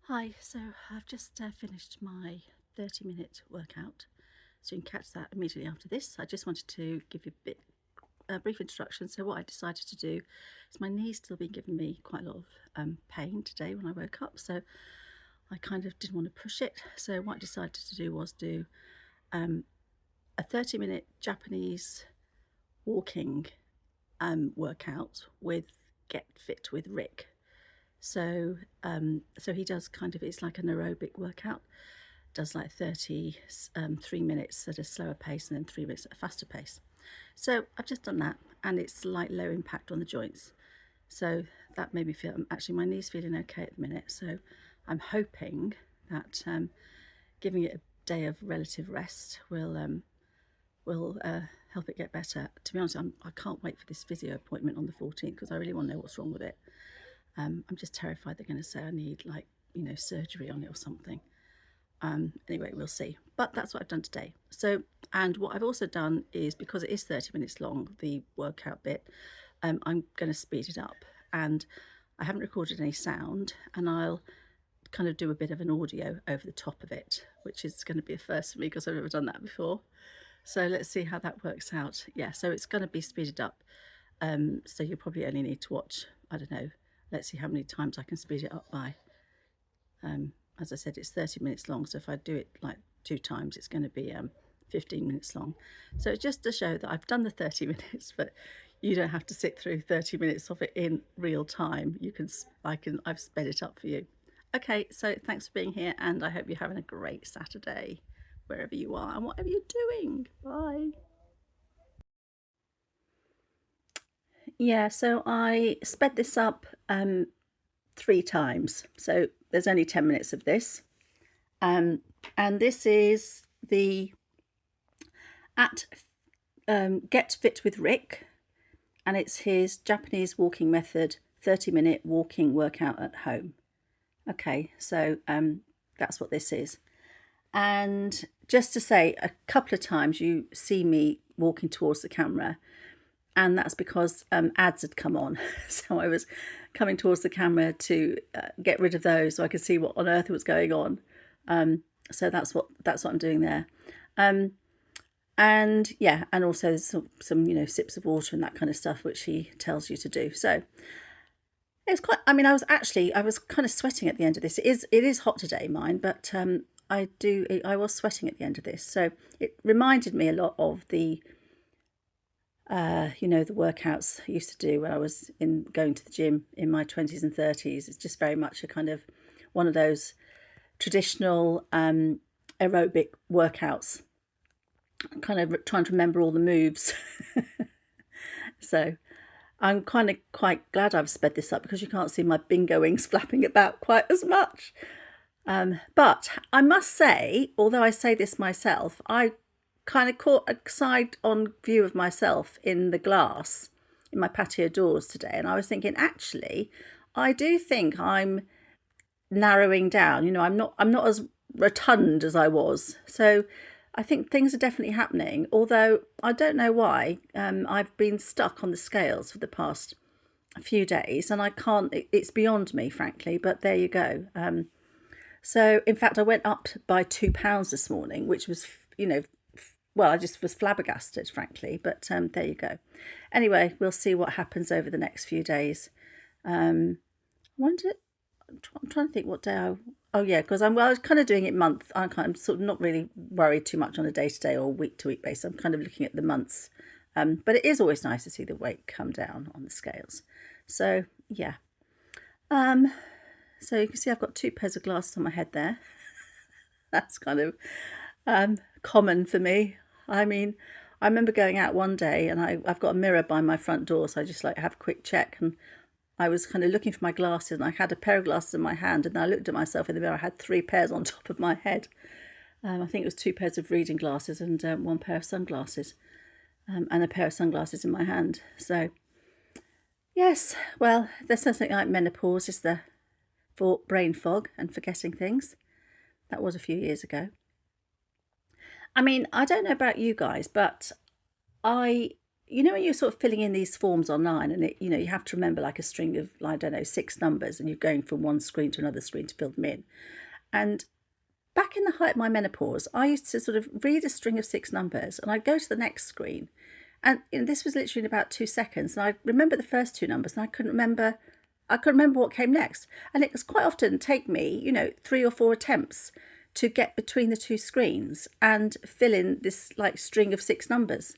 Hi, so I've just finished my 30-minute workout, so you can catch that immediately after this. I just wanted to give you a brief introduction. So what I decided to do is my knee's still been giving me quite a lot of pain today when I woke up, so I kind of didn't want to push it. So what I decided to do was do a 30-minute Japanese walking workout with Get Fit with Rick. So he does kind of, it's like an aerobic workout, does like 33 minutes at a slower pace and then 3 minutes at a faster pace. So I've just done that, and it's like low impact on the joints. So that made me feel, actually my knee's feeling okay at the minute. So I'm hoping that giving it a day of relative rest will help it get better. To be honest, I can't wait for this physio appointment on the 14th because I really want to know what's wrong with it. I'm just terrified they're going to say I need surgery on it or something. Anyway, we'll see. But that's what I've done today. So, and what I've also done is, because it is 30 minutes long, the workout bit, I'm going to speed it up. And I haven't recorded any sound, and I'll kind of do a bit of an audio over the top of it, which is going to be a first for me because I've never done that before. So let's see how that works out. Yeah, so it's going to be speeded up. So you'll probably only need to watch, I don't know, let's see how many times I can speed it up by. As I said, it's 30 minutes long, so if I do it like 2 times, it's going to be 15 minutes long. So it's just to show that I've done the 30 minutes, but you don't have to sit through 30 minutes of it in real time. I've sped it up for you. Okay, so thanks for being here, and I hope you're having a great Saturday wherever you are and whatever you're doing. Bye. Yeah, so I sped this up 3 times. So there's only 10 minutes of this. And this is the at Get Fit with Rick, and it's his Japanese walking method, 30-minute walking workout at home. Okay, so that's what this is. And just to say, a couple of times you see me walking towards the camera, and that's because ads had come on. So I was coming towards the camera to get rid of those so I could see what on earth was going on. So that's what I'm doing there. And yeah, and also some sips of water and that kind of stuff, which he tells you to do. So it's quite, I mean, I was kind of sweating at the end of this. It is hot today, mine, but I was sweating at the end of this. So it reminded me a lot of the the workouts I used to do when I was going to the gym in my 20s and 30s. It's just very much a kind of one of those traditional aerobic workouts. I'm kind of trying to remember all the moves. So I'm kind of quite glad I've sped this up because you can't see my bingo wings flapping about quite as much. But I must say, although I say this myself, I kind of caught a side-on view of myself in the glass in my patio doors today, and I was thinking, actually, I do think I'm narrowing down. I'm not as rotund as I was. So I think things are definitely happening, although I don't know why. I've been stuck on the scales for the past few days, and I can't, it's beyond me, frankly, but there you go. So in fact, I went up by £2 this morning, which was, well, I just was flabbergasted, frankly, but there you go. Anyway, we'll see what happens over the next few days. I'm trying to think what day oh yeah, because I was kind of doing it month. I'm sort of not really worried too much on a day-to-day or week-to-week basis. I'm kind of looking at the months. But it is always nice to see the weight come down on the scales. So yeah. So you can see I've got 2 pairs of glasses on my head there. That's kind of common for me. I mean, I remember going out one day and I've got a mirror by my front door, so I just have a quick check, and I was kind of looking for my glasses, and I had a pair of glasses in my hand, and then I looked at myself in the mirror. I had 3 pairs on top of my head. I think it was 2 pairs of reading glasses and 1 pair of sunglasses, and a pair of sunglasses in my hand. So yes, well, there's something like menopause, is there, for brain fog and forgetting things. That was a few years ago. I mean, I don't know about you guys, but I you know, when you're sort of filling in these forms online and it, you know, you have to remember like a string of, I don't know, 6 numbers, and you're going from one screen to another screen to fill them in. And back in the height of my menopause, I used to sort of read a string of 6 numbers and I'd go to the next screen. And you know, this was literally in about 2 seconds. And I remember the first 2 numbers and I couldn't remember what came next. And it was quite often take me, you know, 3 or 4 attempts to get between the 2 screens and fill in this like string of 6 numbers.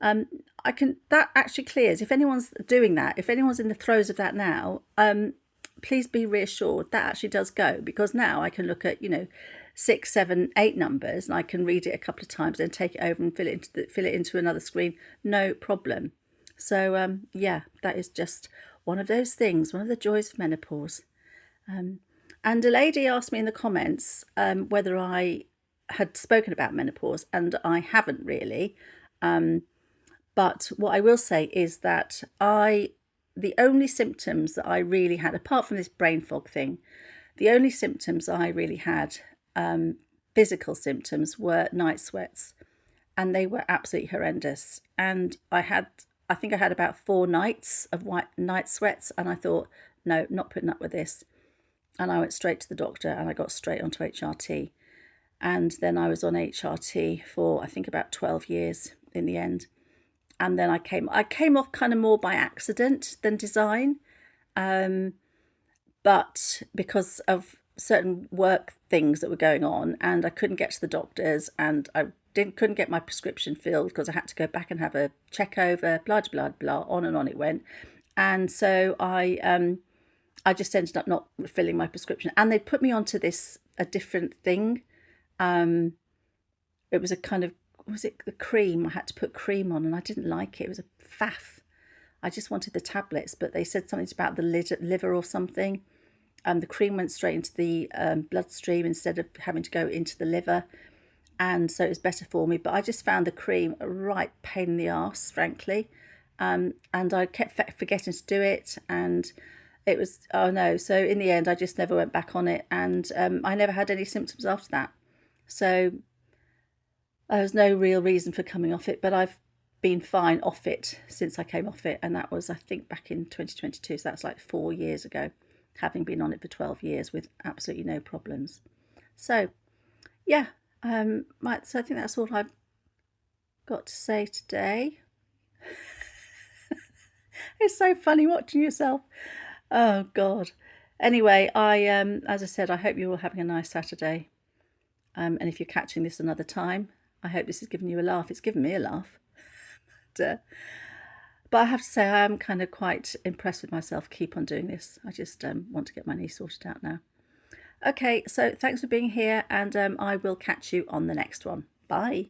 That actually clears. If anyone's doing that, if anyone's in the throes of that now, please be reassured that actually does go, because now I can look at, you know, 6, 7, 8 numbers and I can read it a couple of times, then take it over and fill it into another screen, no problem. So yeah, that is just one of those things, one of the joys of menopause. And a lady asked me in the comments whether I had spoken about menopause, and I haven't really. But what I will say is that the only symptoms that I really had, apart from this brain fog thing, the only symptoms I really had, physical symptoms, were night sweats, and they were absolutely horrendous. And I think I had about 4 nights of night sweats, and I thought, no, not putting up with this. And I went straight to the doctor and I got straight onto HRT. And then I was on HRT for, I think, about 12 years in the end. And then I came off kind of more by accident than design, but because of certain work things that were going on, and I couldn't get to the doctors, and I couldn't get my prescription filled because I had to go back and have a check over, blah blah blah, on and on it went. And so I just ended up not filling my prescription, and they put me onto a different thing. It was a kind of, was it the cream? I had to put cream on and I didn't like it. It was a faff. I just wanted the tablets, but they said something about the liver or something. The cream went straight into the bloodstream instead of having to go into the liver. And so it was better for me. But I just found the cream a right pain in the arse, frankly. And I kept forgetting to do it. And it was, oh no. So in the end, I just never went back on it. And I never had any symptoms after that. So there was no real reason for coming off it, but I've been fine off it since I came off it, and that was, I think, back in 2022, so that's like 4 years ago, having been on it for 12 years with absolutely no problems. So yeah, so I think that's all I've got to say today. It's so funny watching yourself. Oh God. Anyway, as I said, I hope you're all having a nice Saturday. And if you're catching this another time, I hope this has given you a laugh. It's given me a laugh. But I have to say, I am kind of quite impressed with myself. Keep on doing this. I just want to get my knee sorted out now. Okay, so thanks for being here, and I will catch you on the next one. Bye.